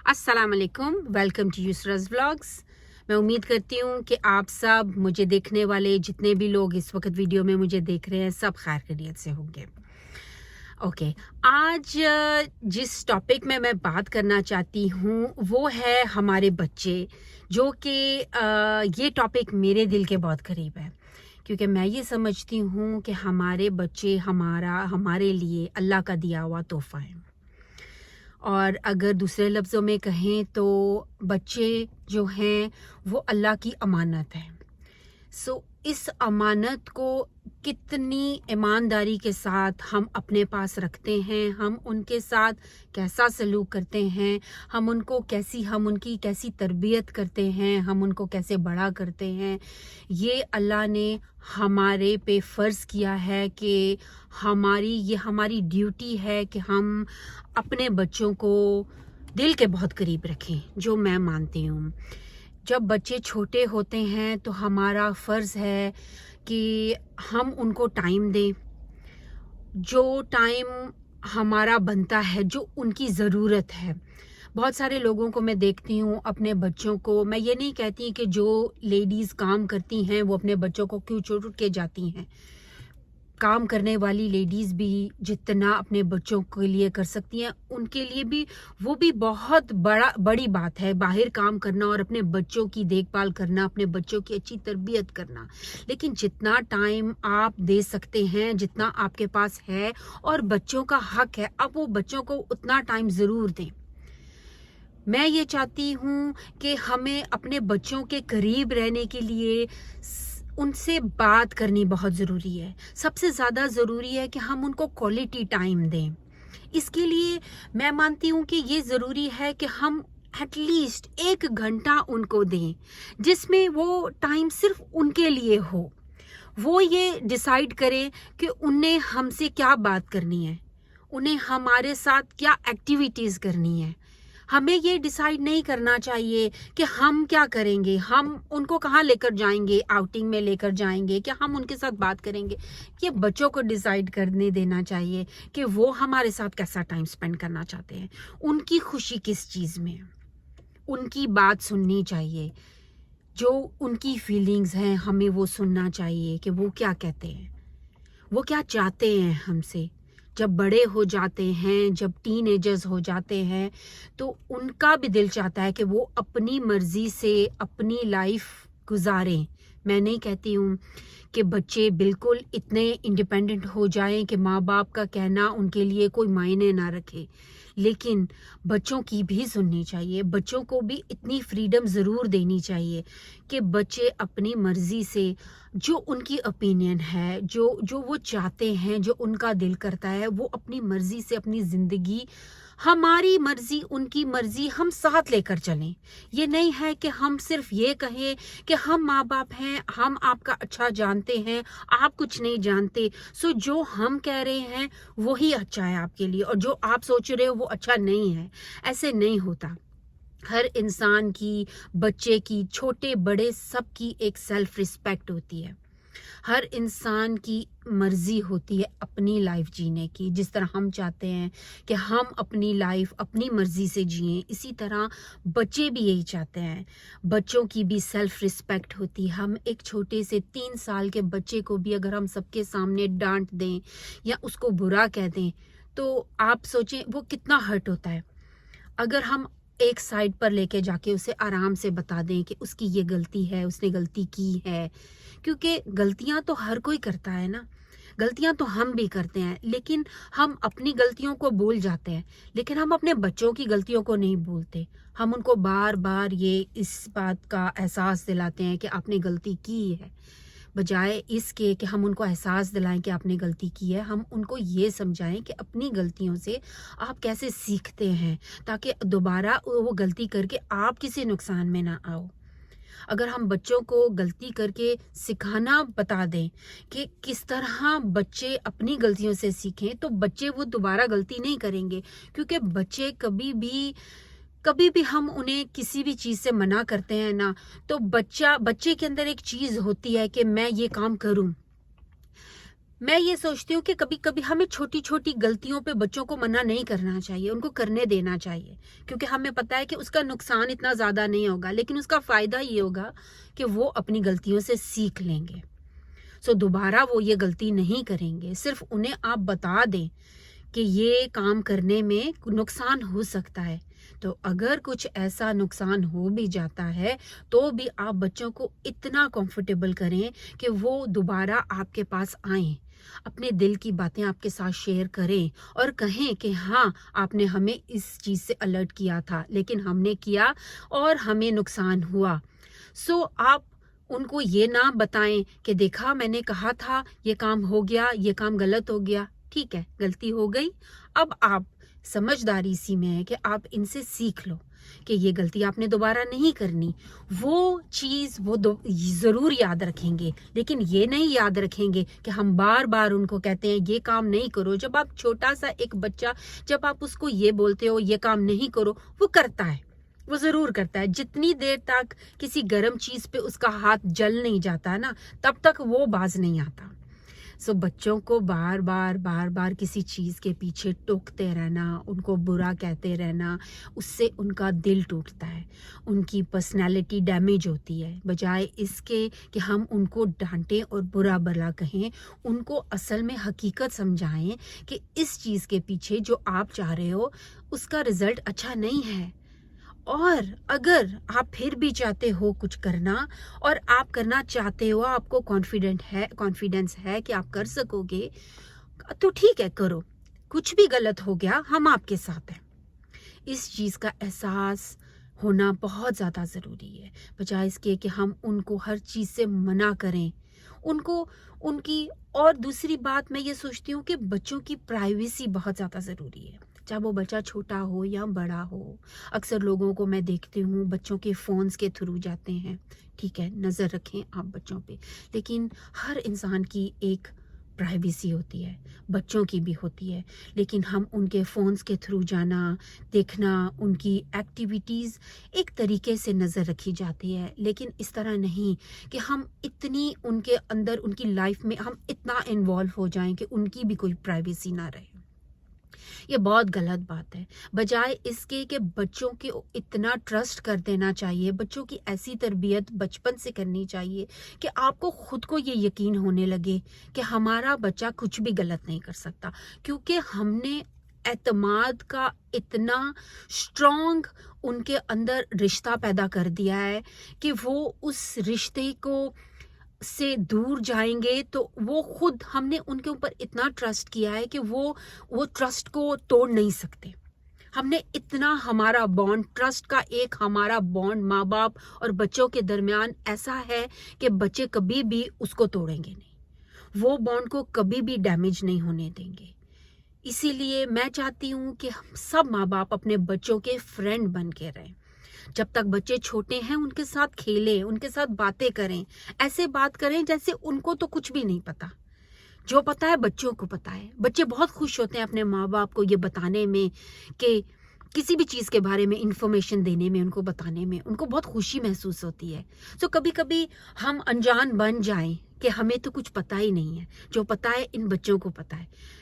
अस्सलाम वालेकुम, welcome to यूसराज vlogs. मैं उम्मीद करती हूँ कि आप सब मुझे देखने वाले जितने भी लोग इस वक्त वीडियो में मुझे देख रहे हैं सब खैर खैरियत से होंगे। ओके, आज जिस टॉपिक में मैं बात करना चाहती हूँ वो है हमारे बच्चे, जो कि ये टॉपिक मेरे दिल के बहुत करीब है, क्योंकि मैं ये समझती हूँ कि हमारे बच्चे हमारे लिए अल्लाह का दिया हुआ तोहफ़ा है। और अगर दूसरे लफ्ज़ों में कहें तो बच्चे जो हैं वो अल्लाह की अमानत है। सो इस अमानत को कितनी ईमानदारी के साथ हम अपने पास रखते हैं, हम उनके साथ कैसा सलूक करते हैं, हम उनकी कैसी तरबियत करते हैं, हम उनको कैसे बड़ा करते हैं, ये अल्लाह ने हमारे पे फ़र्ज़ किया है कि हमारी ड्यूटी है कि हम अपने बच्चों को दिल के बहुत करीब रखें, जो मैं मानती हूँ। जब बच्चे छोटे होते हैं तो हमारा फ़र्ज़ है कि हम उनको टाइम दें, जो टाइम हमारा बनता है, जो उनकी ज़रूरत है। बहुत सारे लोगों को मैं देखती हूँ, अपने बच्चों को, मैं ये नहीं कहती कि जो लेडीज़ काम करती हैं वो अपने बच्चों को क्यों छोड़ के जाती हैं। काम करने वाली लेडीज़ भी जितना अपने बच्चों के लिए कर सकती हैं, उनके लिए भी वो भी बहुत बड़ी बात है, बाहर काम करना और अपने बच्चों की देखभाल करना, अपने बच्चों की अच्छी तरबियत करना। लेकिन जितना टाइम आप दे सकते हैं, जितना आपके पास है और बच्चों का हक है, अब वो बच्चों को उतना टाइम ज़रूर दें। मैं ये चाहती हूँ कि हमें अपने बच्चों के करीब रहने के लिए उनसे बात करनी बहुत ज़रूरी है। सबसे ज़्यादा ज़रूरी है कि हम उनको क्वालिटी टाइम दें। इसके लिए मैं मानती हूँ कि ये ज़रूरी है कि हम एटलीस्ट 1 घंटा उनको दें, जिसमें वो टाइम सिर्फ उनके लिए हो। वो ये डिसाइड करें कि उन्हें हमसे क्या बात करनी है, उन्हें हमारे साथ क्या एक्टिविटीज़ करनी है। हमें ये डिसाइड नहीं करना चाहिए कि हम क्या करेंगे, हम उनको कहाँ लेकर जाएंगे, आउटिंग में लेकर जाएंगे, क्या हम उनके साथ बात करेंगे। ये बच्चों को डिसाइड करने देना चाहिए कि वो हमारे साथ कैसा टाइम स्पेंड करना चाहते हैं, उनकी खुशी किस चीज़ में है। उनकी बात सुननी चाहिए, जो उनकी फीलिंग्स हैं हमें वो सुनना चाहिए कि वो क्या कहते हैं, वो क्या चाहते हैं हमसे। जब बड़े हो जाते हैं, जब टीनेजर्स हो जाते हैं, तो उनका भी दिल चाहता है कि वो अपनी मर्ज़ी से अपनी लाइफ गुजारें। मैं नहीं कहती हूँ कि बच्चे बिल्कुल इतने इंडिपेंडेंट हो जाएं कि माँ बाप का कहना उनके लिए कोई मायने ना रखे, लेकिन बच्चों की भी सुननी चाहिए। बच्चों को भी इतनी फ्रीडम ज़रूर देनी चाहिए कि बच्चे अपनी मर्ज़ी से, जो उनकी ओपिनियन है, जो वो चाहते हैं, जो उनका दिल करता है, वो अपनी मर्ज़ी से अपनी ज़िंदगी, हमारी मर्ज़ी, उनकी मर्ज़ी, हम साथ लेकर चलें। ये नहीं है कि हम सिर्फ ये कहें कि हम माँ बाप हैं, हम आपका अच्छा जानते हैं, आप कुछ नहीं जानते, सो जो हम कह रहे हैं वही अच्छा है आपके लिए, और जो आप सोच रहे हो वो अच्छा नहीं है। ऐसे नहीं होता। हर इंसान की, बच्चे की, छोटे बड़े सबकी एक सेल्फ रिस्पेक्ट होती है। हर इंसान की मर्ज़ी होती है अपनी लाइफ जीने की। जिस तरह हम चाहते हैं कि हम अपनी लाइफ अपनी मर्ज़ी से जिएं, इसी तरह बच्चे भी यही चाहते हैं। बच्चों की भी सेल्फ रिस्पेक्ट होती है। हम एक छोटे से 3 साल के बच्चे को भी अगर हम सबके सामने डांट दें या उसको बुरा कह दें, तो आप सोचें वो कितना हर्ट होता है। अगर हम एक साइड पर लेके जाके उसे आराम से बता दें कि उसकी ये गलती है, उसने गलती की है, क्योंकि गलतियां तो हर कोई करता है ना, गलतियां तो हम भी करते हैं, लेकिन हम अपनी गलतियों को भूल जाते हैं, लेकिन हम अपने बच्चों की गलतियों को नहीं भूलते। हम उनको बार बार ये इस बात का एहसास दिलाते हैं कि आपने गलती की है, बजाय इसके कि हम उनको एहसास दिलाएं कि आपने गलती की है। हम उनको ये समझाएं कि अपनी गलतियों से आप कैसे सीखते हैं, ताकि दोबारा वो गलती करके आप किसी नुकसान में ना आओ। अगर हम बच्चों को गलती करके सिखाना बता दें कि किस तरह बच्चे अपनी गलतियों से सीखें, तो बच्चे वो दोबारा गलती नहीं करेंगे। क्योंकि बच्चे कभी भी हम उन्हें किसी भी चीज़ से मना करते हैं ना, तो बच्चे के अंदर एक चीज़ होती है कि मैं ये काम करूं, मैं ये सोचती हूँ कि कभी कभी हमें छोटी छोटी गलतियों पे बच्चों को मना नहीं करना चाहिए, उनको करने देना चाहिए, क्योंकि हमें पता है कि उसका नुकसान इतना ज़्यादा नहीं होगा, लेकिन उसका फ़ायदा ये होगा कि वो अपनी गलतियों से सीख लेंगे। सो दोबारा वो ये गलती नहीं करेंगे। सिर्फ उन्हें आप बता दें कि ये काम करने में नुकसान हो सकता है, तो अगर कुछ ऐसा नुकसान हो भी जाता है तो भी आप बच्चों को इतना कंफर्टेबल करें कि वो दोबारा आपके पास आएं, अपने दिल की बातें आपके साथ शेयर करें और कहें कि हाँ, आपने हमें इस चीज़ से अलर्ट किया था, लेकिन हमने किया और हमें नुकसान हुआ। सो आप उनको ये ना बताएं कि देखा मैंने कहा था, ये काम हो गया, ये काम गलत हो गया। ठीक है, गलती हो गई, अब आप समझदारी सी में है कि आप इनसे सीख लो कि ये गलती आपने दोबारा नहीं करनी। वो चीज़ वो ज़रूर याद रखेंगे, लेकिन ये नहीं याद रखेंगे कि हम बार बार उनको कहते हैं ये काम नहीं करो। जब आप छोटा सा एक बच्चा, जब आप उसको ये बोलते हो ये काम नहीं करो, वो करता है, वो ज़रूर करता है। जितनी देर तक किसी गर्म चीज़ पे उसका हाथ जल नहीं जाता ना, तब तक वो बाज नहीं आता। सो बच्चों को बार बार किसी चीज़ के पीछे टोकते रहना, उनको बुरा कहते रहना, उससे उनका दिल टूटता है, उनकी पर्सनैलिटी डैमेज होती है। बजाय इसके कि हम उनको डांटें और बुरा भला कहें, उनको असल में हकीकत समझाएं कि इस चीज़ के पीछे जो आप चाह रहे हो उसका रिज़ल्ट अच्छा नहीं है। और अगर आप फिर भी चाहते हो कुछ करना और आप करना चाहते हो, आपको कॉन्फिडेंस है कि आप कर सकोगे, तो ठीक है, करो। कुछ भी गलत हो गया, हम आपके साथ हैं। इस चीज़ का एहसास होना बहुत ज़्यादा ज़रूरी है, बजाय इसके कि हम उनको हर चीज़ से मना करें उनको उनकी। और दूसरी बात मैं ये सोचती हूँ कि बच्चों की प्राइवेसी बहुत ज़्यादा ज़रूरी है, चाहे वो बच्चा छोटा हो या बड़ा हो। अक्सर लोगों को मैं देखती हूँ बच्चों के फ़ोन्स के थ्रू जाते हैं। ठीक है, नज़र रखें आप बच्चों पे, लेकिन हर इंसान की एक प्राइवेसी होती है, बच्चों की भी होती है। लेकिन हम उनके फ़ोन्स के थ्रू जाना, देखना, उनकी एक्टिविटीज़ एक तरीके से नज़र रखी जाती है, लेकिन इस तरह नहीं कि हम इतनी उनके अंदर, उनकी लाइफ में हम इतना इन्वॉल्व हो जाएं कि उनकी भी कोई प्राइवेसी ना रहे। ये बहुत गलत बात है। बजाय इसके कि बच्चों के इतना ट्रस्ट कर देना चाहिए, बच्चों की ऐसी तरबियत बचपन से करनी चाहिए कि आपको खुद को ये यकीन होने लगे कि हमारा बच्चा कुछ भी गलत नहीं कर सकता, क्योंकि हमने एतमाद का इतना स्ट्रॉन्ग उनके अंदर रिश्ता पैदा कर दिया है कि वो उस रिश्ते को से दूर जाएंगे तो वो खुद, हमने उनके ऊपर इतना ट्रस्ट किया है कि वो ट्रस्ट को तोड़ नहीं सकते। हमने इतना, हमारा बॉन्ड, ट्रस्ट का एक हमारा बॉन्ड माँ बाप और बच्चों के दरमियान ऐसा है कि बच्चे कभी भी उसको तोड़ेंगे नहीं, वो बॉन्ड को कभी भी डैमेज नहीं होने देंगे। इसीलिए मैं चाहती हूँ कि हम सब माँ बाप अपने बच्चों के फ्रेंड बन के रहें। जब तक बच्चे छोटे हैं उनके साथ खेलें, उनके साथ बातें करें, ऐसे बात करें जैसे उनको तो कुछ भी नहीं पता। जो पता है बच्चों को पता है। बच्चे बहुत खुश होते हैं अपने माँ बाप को ये बताने में कि किसी भी चीज़ के बारे में इंफॉर्मेशन देने में, उनको बताने में उनको बहुत खुशी महसूस होती है। तो कभी कभी हम अनजान बन जाएं कि हमें तो कुछ पता ही नहीं है, जो पता है इन बच्चों को पता है।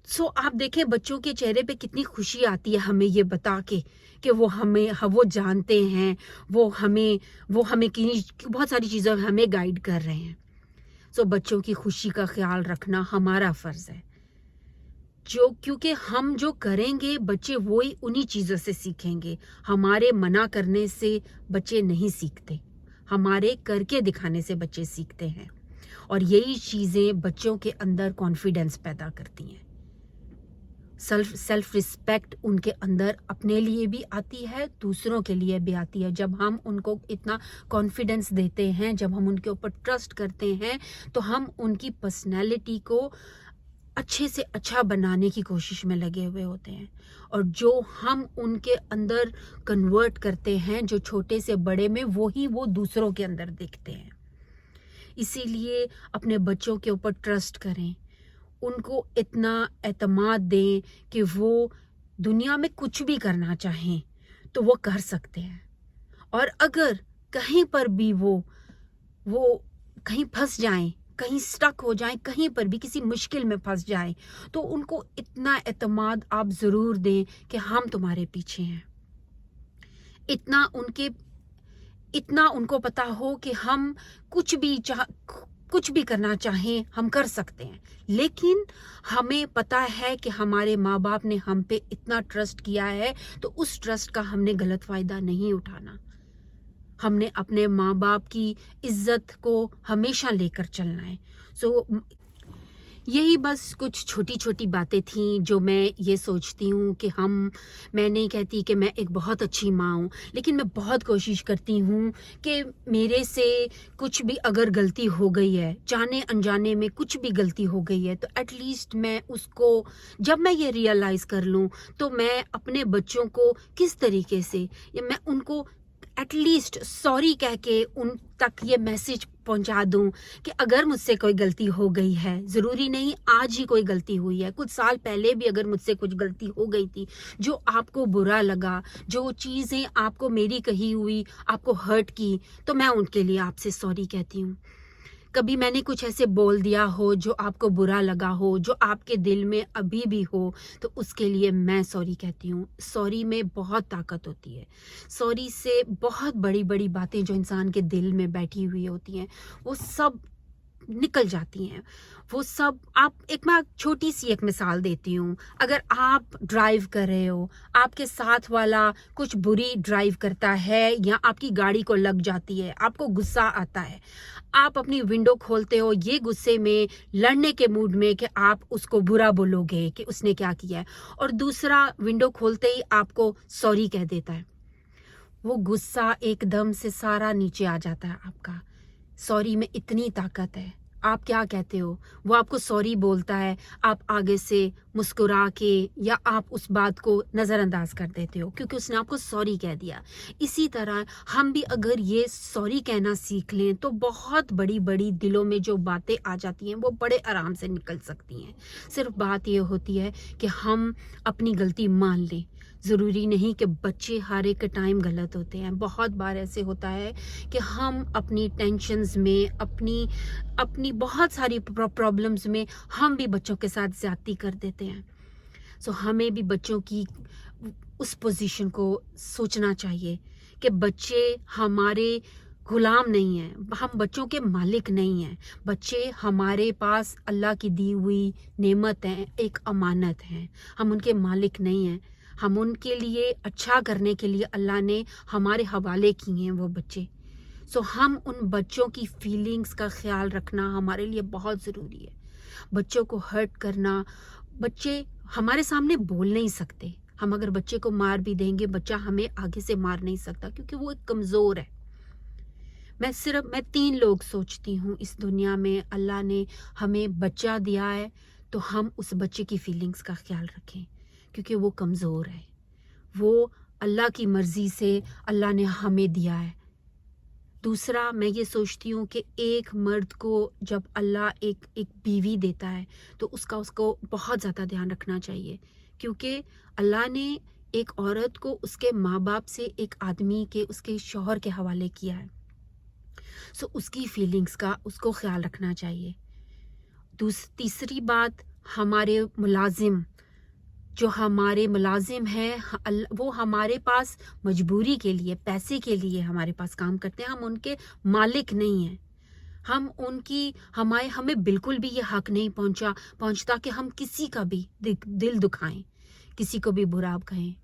सो आप देखें बच्चों के चेहरे पे कितनी खुशी आती है हमें ये बता के कि वो जानते हैं, वो हमें बहुत सारी चीज़ों में हमें गाइड कर रहे हैं। सो बच्चों की खुशी का ख्याल रखना हमारा फ़र्ज़ है, क्योंकि हम जो करेंगे बच्चे वही उन्हीं चीज़ों से सीखेंगे। हमारे मना करने से बच्चे नहीं सीखते, हमारे करके दिखाने से बच्चे सीखते हैं। और यही चीज़ें बच्चों के अंदर कॉन्फिडेंस पैदा करती हैं। सेल्फ रिस्पेक्ट उनके अंदर अपने लिए भी आती है, दूसरों के लिए भी आती है। जब हम उनको इतना कॉन्फिडेंस देते हैं, जब हम उनके ऊपर ट्रस्ट करते हैं, तो हम उनकी पर्सनैलिटी को अच्छे से अच्छा बनाने की कोशिश में लगे हुए होते हैं। और जो हम उनके अंदर कन्वर्ट करते हैं, जो छोटे से बड़े में, वही वो दूसरों के अंदर देखते हैं। इसीलिए अपने बच्चों के ऊपर ट्रस्ट करें, उनको इतना एतमाद दें कि वो दुनिया में कुछ भी करना चाहें तो वो कर सकते हैं। और अगर कहीं पर भी वो कहीं फंस जाएं کہیں سٹک ہو جائیں، کہیں پر بھی کسی مشکل میں پھنس جائیں، تو ان کو اتنا اعتماد آپ ضرور دیں کہ ہم تمہارے پیچھے ہیں. اتنا ان کو پتا ہو کہ ہم کچھ بھی کرنا چاہیں ہم کر سکتے ہیں. لیکن ہمیں پتا ہے کہ ہمارے ماں باپ نے ہم پہ اتنا ٹرسٹ کیا ہے، تو اس ٹرسٹ کا ہم نے غلط فائدہ نہیں اٹھانا. ہم نے اپنے ماں باپ کی عزت کو ہمیشہ لے کر چلنا ہے. یہی بس کچھ چھوٹی چھوٹی باتیں تھیں جو میں یہ سوچتی ہوں کہ میں نہیں کہتی کہ میں ایک بہت اچھی ماں ہوں، لیکن میں بہت کوشش کرتی ہوں کہ میرے سے کچھ بھی اگر غلطی ہو گئی ہے، جانے انجانے میں کچھ بھی غلطی ہو گئی ہے، تو ایٹ لیسٹ میں اس کو جب میں یہ ریئلائز کر لوں تو میں اپنے بچوں کو کس طریقے سے، یا میں ان کو ایٹ لیسٹ سوری کہہ کے ان تک یہ میسج پہنچا دوں کہ اگر مجھ سے کوئی غلطی ہو گئی ہے، ضروری نہیں آج ہی کوئی غلطی ہوئی ہے، کچھ سال پہلے بھی اگر مجھ سے کچھ غلطی ہو گئی تھی، جو آپ کو برا لگا، جو چیزیں آپ کو میری کہی ہوئی آپ کو ہرٹ کی، تو میں ان کے لیے آپ سے سوری کہتی ہوں. کبھی میں نے کچھ ایسے بول دیا ہو جو آپ کو برا لگا ہو، جو آپ کے دل میں ابھی بھی ہو، تو اس کے لیے میں سوری کہتی ہوں. سوری میں بہت طاقت ہوتی ہے. سوری سے بہت بڑی بڑی باتیں جو انسان کے دل میں بیٹھی ہوئی ہوتی ہیں وہ سب نکل جاتی ہیں. وہ سب میں چھوٹی سی ایک مثال دیتی ہوں. اگر آپ ڈرائیو کر رہے ہو، آپ کے ساتھ والا کچھ بری ڈرائیو کرتا ہے یا آپ کی گاڑی کو لگ جاتی ہے، آپ کو غصہ آتا ہے، آپ اپنی ونڈو کھولتے ہو یہ غصے میں، لڑنے کے موڈ میں کہ آپ اس کو برا بولو گے کہ اس نے کیا کیا ہے، اور دوسرا ونڈو کھولتے ہی آپ کو سوری کہہ دیتا ہے. وہ غصہ ایک دم سے سارا نیچے آ جاتا ہے آپ کا. سوری میں اتنی طاقت ہے. آپ کیا کہتے ہو، وہ آپ کو سوری بولتا ہے، آپ آگے سے مسکرا کے یا آپ اس بات کو نظر انداز کر دیتے ہو کیونکہ اس نے آپ کو سوری کہہ دیا. اسی طرح ہم بھی اگر یہ سوری کہنا سیکھ لیں تو بہت بڑی بڑی دلوں میں جو باتیں آ جاتی ہیں وہ بڑے آرام سے نکل سکتی ہیں. صرف بات یہ ہوتی ہے کہ ہم اپنی غلطی مان لیں. ضروری نہیں کہ بچے ہر ایک ٹائم غلط ہوتے ہیں. بہت بار ایسے ہوتا ہے کہ ہم اپنی ٹینشنز میں، اپنی بہت ساری پرابلمز میں ہم بھی بچوں کے ساتھ زیادتی کر دیتے ہیں. ہمیں بھی بچوں کی اس پوزیشن کو سوچنا چاہیے کہ بچے ہمارے غلام نہیں ہیں، ہم بچوں کے مالک نہیں ہیں. بچے ہمارے پاس اللہ کی دی ہوئی نعمت ہیں، ایک امانت ہیں. ہم ان کے مالک نہیں ہیں. ہم ان کے لیے اچھا کرنے کے لیے اللہ نے ہمارے حوالے کیے ہیں وہ بچے. ہم ان بچوں کی فیلنگز کا خیال رکھنا ہمارے لیے بہت ضروری ہے. بچوں کو ہرٹ کرنا، بچے ہمارے سامنے بول نہیں سکتے. ہم اگر بچے کو مار بھی دیں گے، بچہ ہمیں آگے سے مار نہیں سکتا کیونکہ وہ ایک کمزور ہے. میں 3 لوگ سوچتی ہوں اس دنیا میں اللہ نے ہمیں بچہ دیا ہے تو ہم اس بچے کی فیلنگز کا خیال رکھیں کیونکہ وہ کمزور ہے. وہ اللہ کی مرضی سے اللہ نے ہمیں دیا ہے. دوسرا میں یہ سوچتی ہوں کہ ایک مرد کو جب اللہ ایک بیوی دیتا ہے تو اس کو بہت زیادہ دھیان رکھنا چاہیے کیونکہ اللہ نے ایک عورت کو اس کے ماں باپ سے ایک آدمی کے اس کے شوہر کے حوالے کیا ہے. اس کی فیلنگز کا اس کو خیال رکھنا چاہیے. تیسری بات، ہمارے ملازم ہیں وہ ہمارے پاس مجبوری کے لیے، پیسے کے لیے ہمارے پاس کام کرتے ہیں. ہم ان کے مالک نہیں ہیں. ہمیں بالکل بھی یہ حق نہیں پہنچتا کہ ہم کسی کا بھی دل دکھائیں، کسی کو بھی برا کہیں.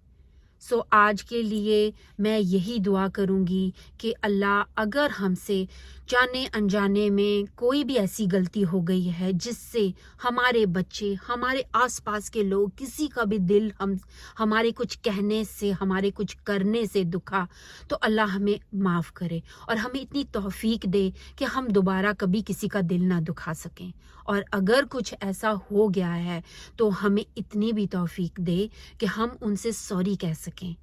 آج کے لیے میں یہی دعا کروں گی کہ اللہ اگر ہم سے جانے انجانے میں کوئی بھی ایسی غلطی ہو گئی ہے جس سے ہمارے بچے، ہمارے آس پاس کے لوگ، کسی کا بھی دل ہمارے کچھ کہنے سے، ہمارے کچھ کرنے سے دکھا، تو اللہ ہمیں معاف کرے اور ہمیں اتنی توفیق دے کہ ہم دوبارہ کبھی کسی کا دل نہ دکھا سکیں. اور اگر کچھ ایسا ہو گیا ہے تو ہمیں اتنی بھی توفیق دے کہ ہم ان سے سوری کہہ سکیں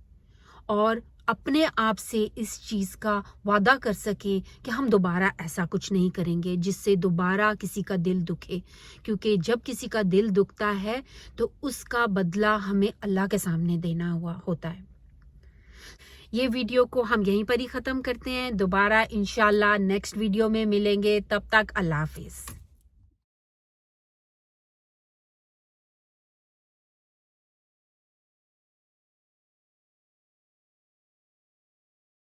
اور اپنے آپ سے اس چیز کا وعدہ کر سکیں کہ ہم دوبارہ ایسا کچھ نہیں کریں گے جس سے دوبارہ کسی کا دل دکھے. کیونکہ جب کسی کا دل دکھتا ہے تو اس کا بدلہ ہمیں اللہ کے سامنے دینا ہوتا ہے. یہ ویڈیو کو ہم یہیں پر ہی ختم کرتے ہیں. دوبارہ انشاءاللہ نیکسٹ ویڈیو میں ملیں گے. تب تک اللہ حافظ.